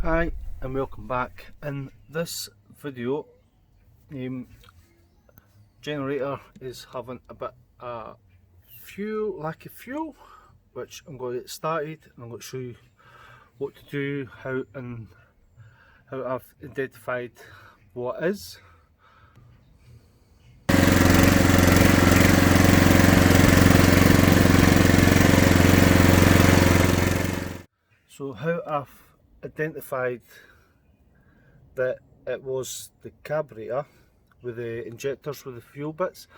Hi and welcome back. In this video, generator is having a bit of lack of fuel, which I'm going to get started and I'm going to show you what to do, how I've identified what is. So how I've identified that it was the carburetor with the injectors with the fuel bits.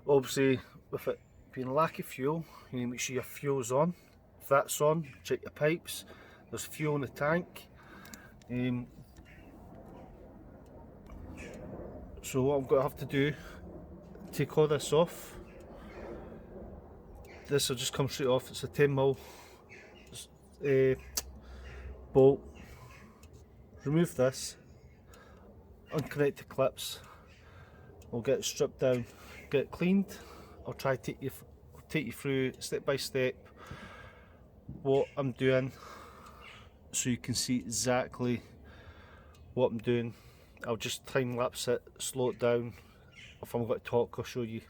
Obviously, with it being lack of fuel, you need to make sure your fuel's on. If that's on, check your pipes. There's fuel in the tank. So what I'm going to have to do, take all this off. This will just come straight off. It's a 10mm bolt. Remove this, unconnect the clips. We'll get it stripped down, get it cleaned. I'll try to take you through step by step what I'm doing, so you can see exactly what I'm doing. I'll just time lapse it, slow it down. If I'm going to talk, I'll show you.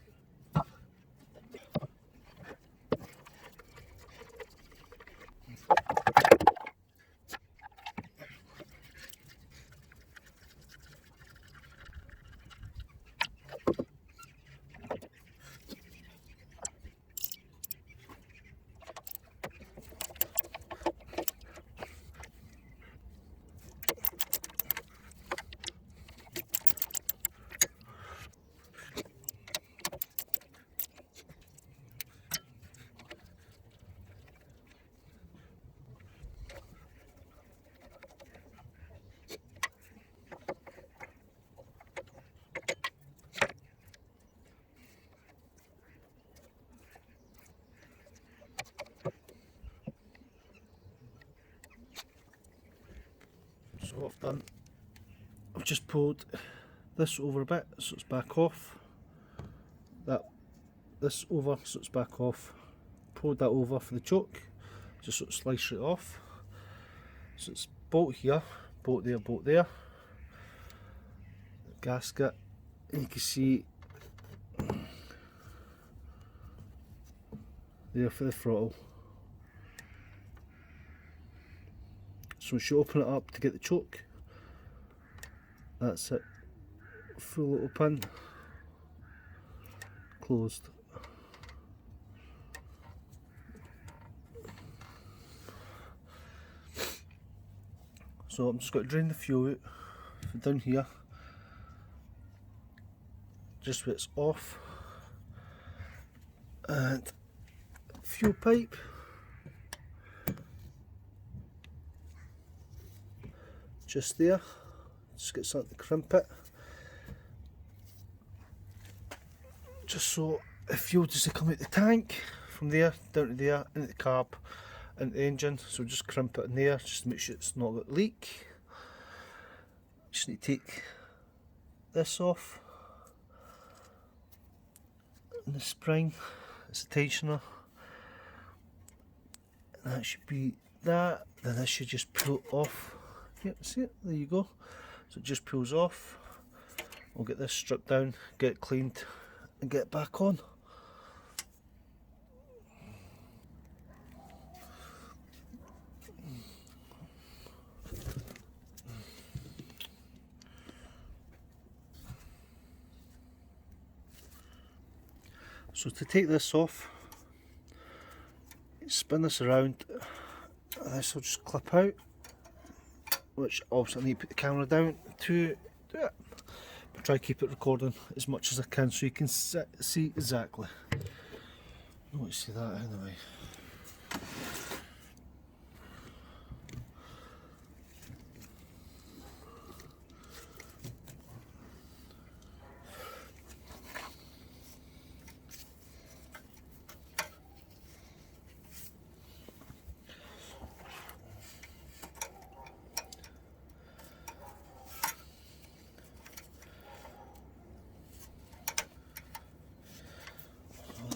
So what I've done, I've just pulled this over a bit so it's back off. This over so it's back off. Pulled that over for the choke, just so it slices it off. So it's bolt here, bolt there, bolt there. The gasket, and you can see there for the throttle. So once you open it up to get the choke, that's it. Full little pin, closed. So I'm just going to drain the fuel out down here, just where it's off, and fuel pipe. Just there, just get something to crimp it, just so the fuel doesn't come out the tank from there down to there, into the carb, into the engine. So just crimp it in there, just to make sure it's not got a leak. Just need to take this off, and the spring, it's a tensioner, and that should be that. Then this should just pull off. Yep, see it, there you go. So it just pulls off. We'll get this stripped down, get it cleaned, and get it back on. So to take this off, spin this around, this will just clip out, which obviously I need to put the camera down to do it. But try to keep it recording as much as I can so you can see exactly. I don't want to see that anyway.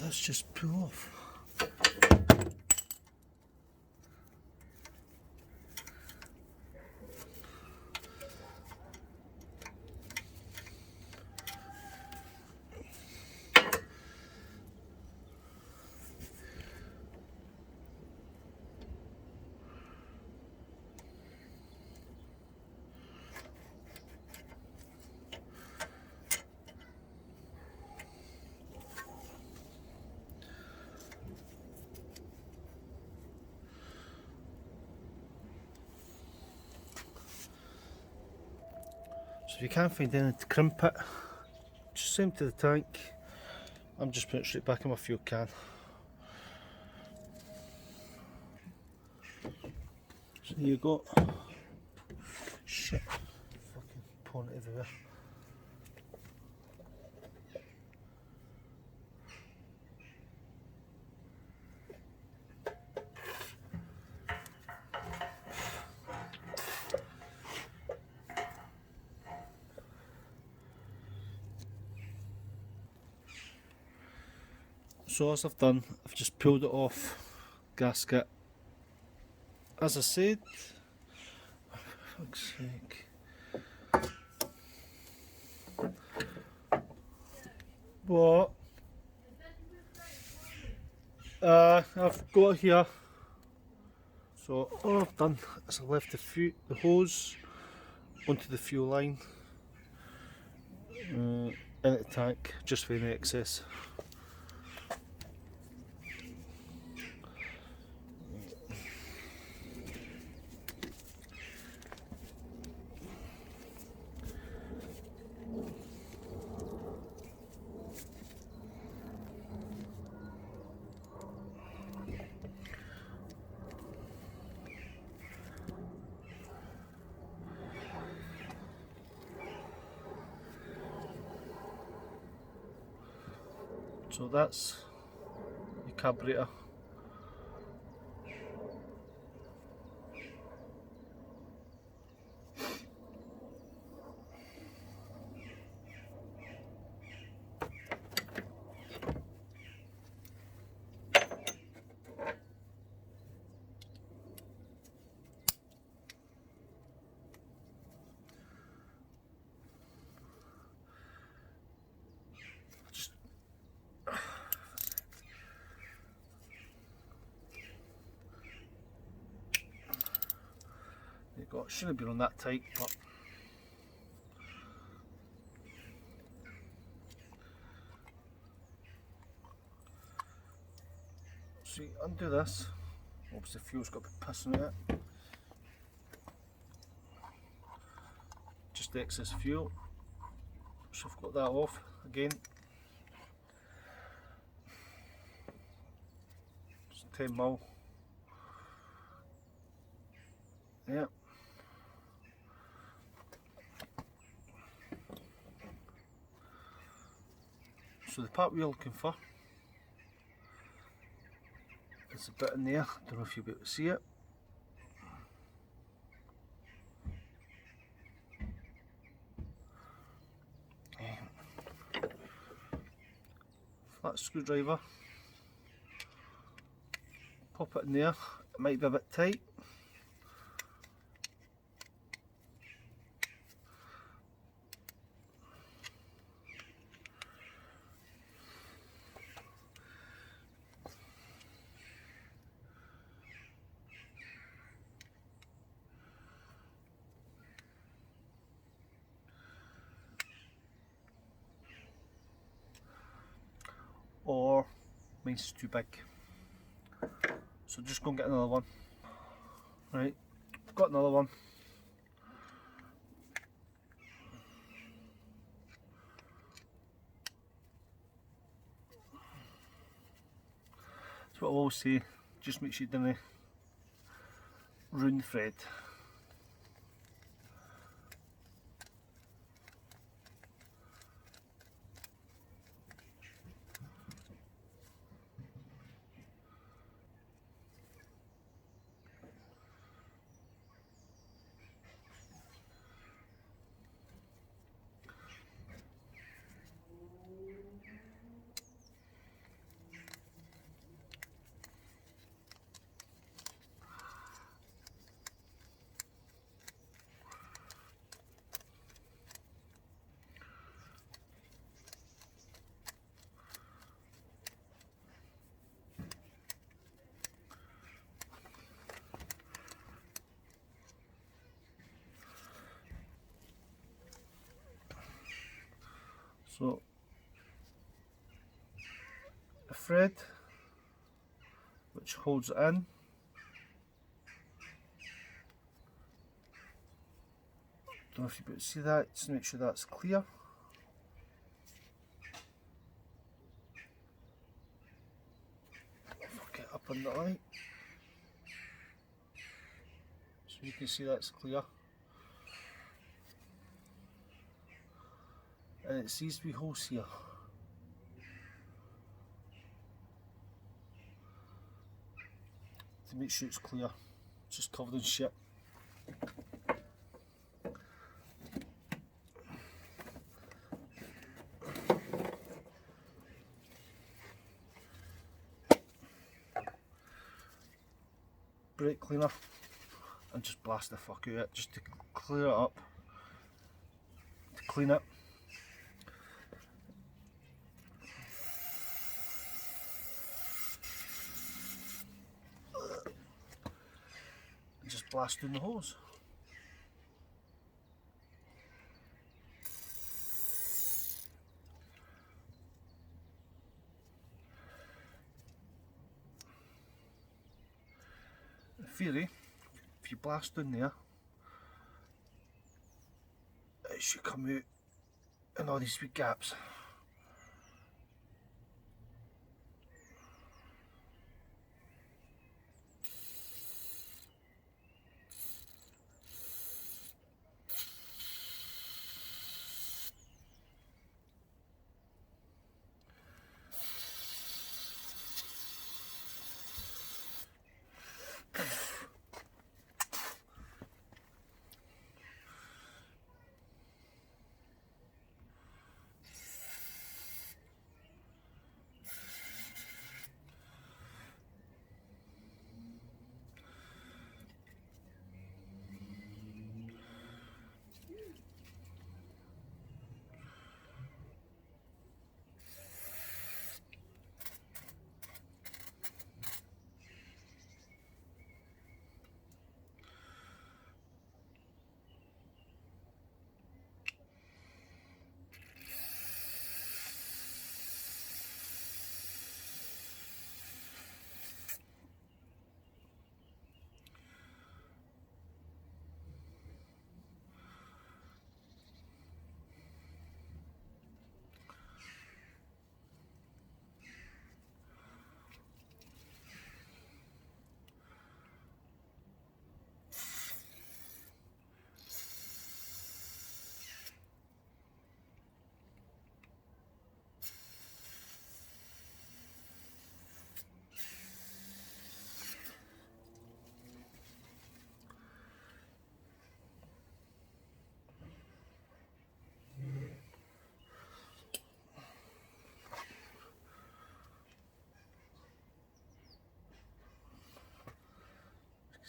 Let's just pull off. if you can't find anything to crimp it, just empty the tank. I'm just putting it straight back in my fuel can. So there you go. Shit, fucking pouring it everywhere. So as I've done, I've just pulled it off gasket. As I said, for fuck's sake. What? I've got it here. So all I've done is I left the hose onto the fuel line in the tank, just for any excess. So that's the carburetor. It shouldn't be on that tight, but see, undo this. Obviously, the fuel's got to be pissing it. Just the excess fuel. So I've got that off again. It's 10mm. Yeah. So the part we're looking for is a bit in there. Don't know if you'll be able to see it. Flat screwdriver. Pop it in there. It might be a bit tight. Or mine's too big, so just go and get another one. Right, got another one. That's what I always say, just make sure you don't ruin the thread. So a thread which holds it in, Don't know if you can see that, just make sure that's clear. Get up on the light so you can see that's clear. And it's these wee holes here. To make sure it's clear, it's just covered in shit. Brake cleaner and just blast the fuck out of it just to clear it up, to clean it. And just blast down the hose. In theory, if you blast down there, it should come out in all these wee gaps.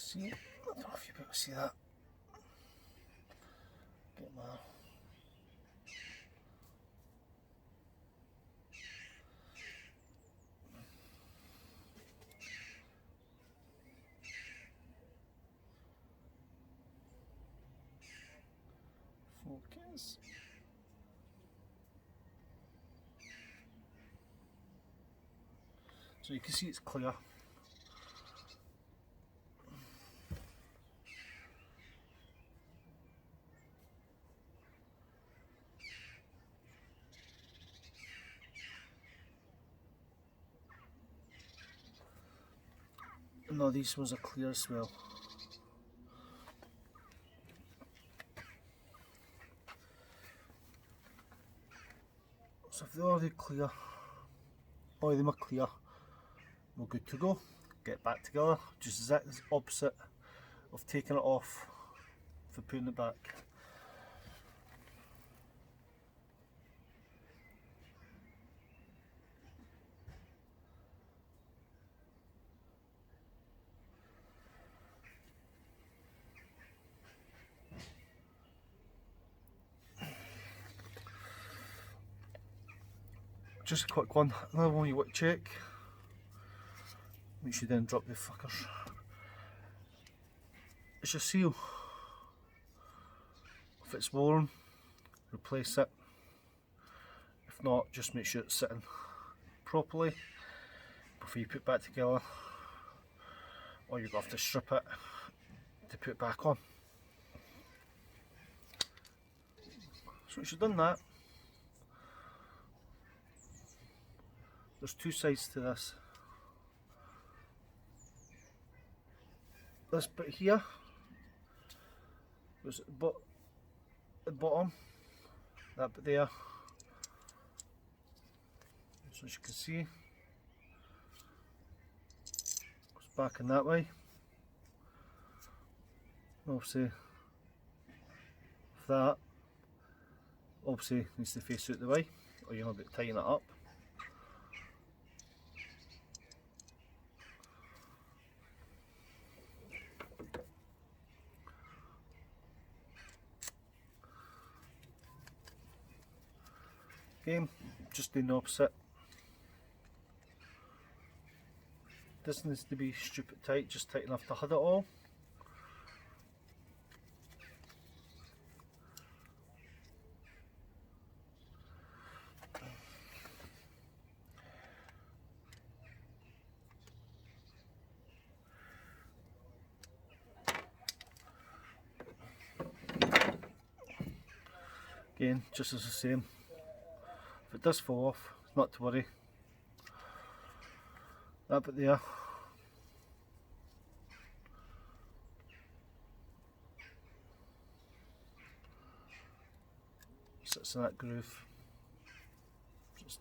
See, I don't know if you'll be able to see that. Get my focus. So you can see it's clear. No, these ones are clear as well. So if they're already clear, all of them are clear, we're good to go. Get back together, just exactly the opposite of taking it off for putting it back. Just a quick one, another one you want to check. Make sure you then drop the fuckers. It's your seal. If it's worn, replace it. If not, just make sure it's sitting properly before you put it back together, or you're going to have to strip it to put it back on. So once you've done that, there's two sides to this. This bit here was at the bottom, that bit there. So as you can see, goes back in that way. Obviously, that obviously needs to face out the way, or you're going to be tying it up. Again, just doing the opposite. This needs to be stupid tight, just tight enough to hide it all. Again, just as the same. If it does fall off, not to worry. That bit there. Sits in that groove. Just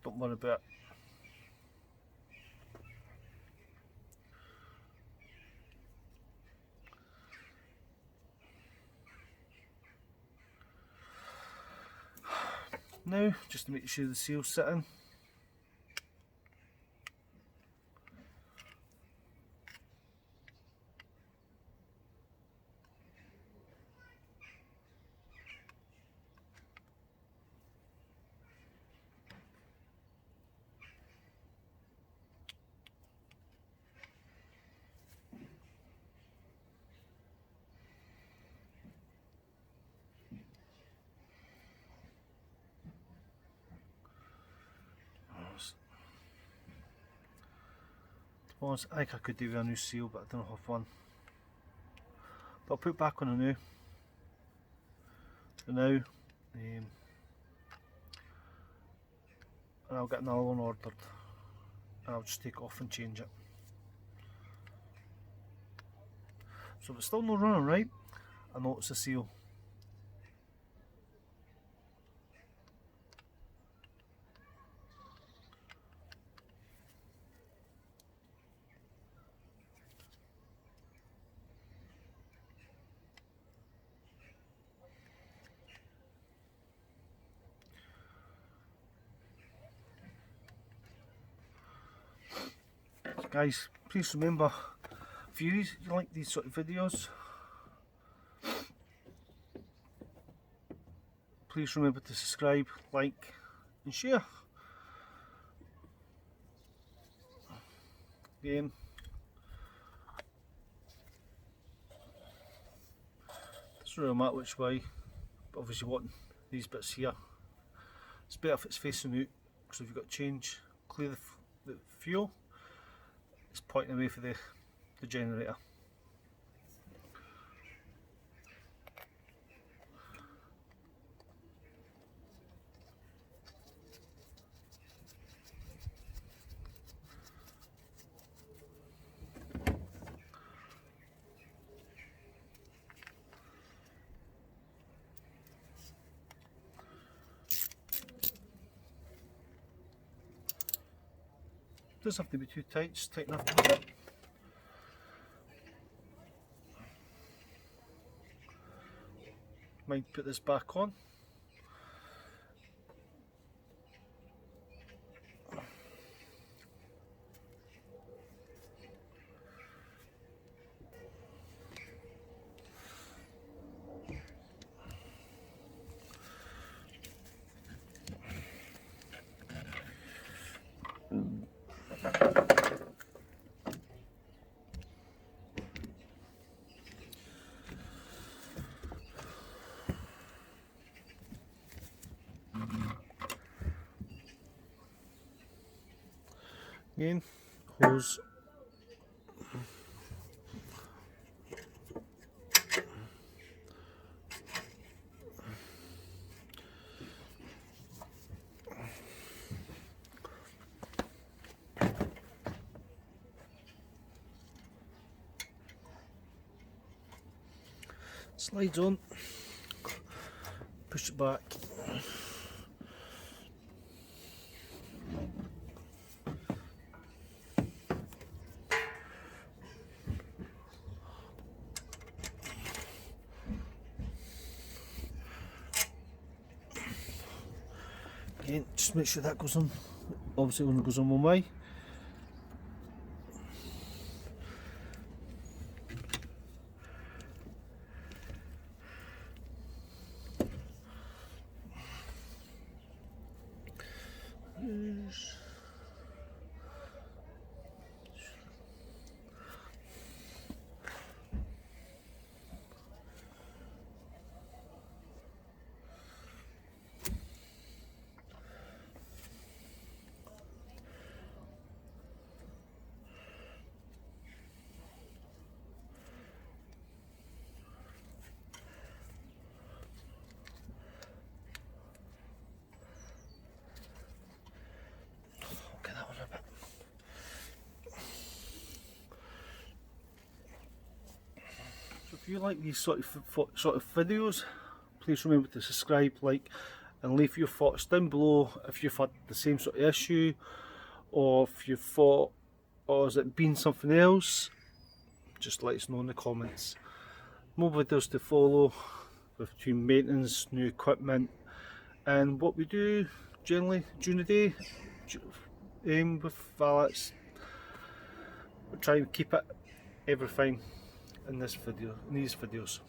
don't worry about it. Now, just to make sure the seal's sitting. I think I could do with a new seal, but I don't have one. But I'll put it back on a new. For now, and I'll get another one ordered. And I'll just take it off and change it. So if it's still not running right, I know it's a seal. Guys, please remember, if you like these sort of videos, please remember to subscribe, like and share. Again, doesn't really matter which way, but obviously wanting these bits here, it's better if it's facing out, because if you've got to change, clear the fuel, it's pointing away for the generator. Doesn't have to be too tight, just tight enough to fit. Might put this back on. Again, hose. Slides on, push it back. Again, just make sure that goes on, obviously only goes on one way. If you like these sort of videos, please remember to subscribe, like, and leave your thoughts down below. If you've had the same sort of issue, or if you've thought, or has it been something else, just let us know in the comments. More videos to follow with new maintenance, new equipment, and what we do generally during the day with valets. We try and keep it everything in these videos.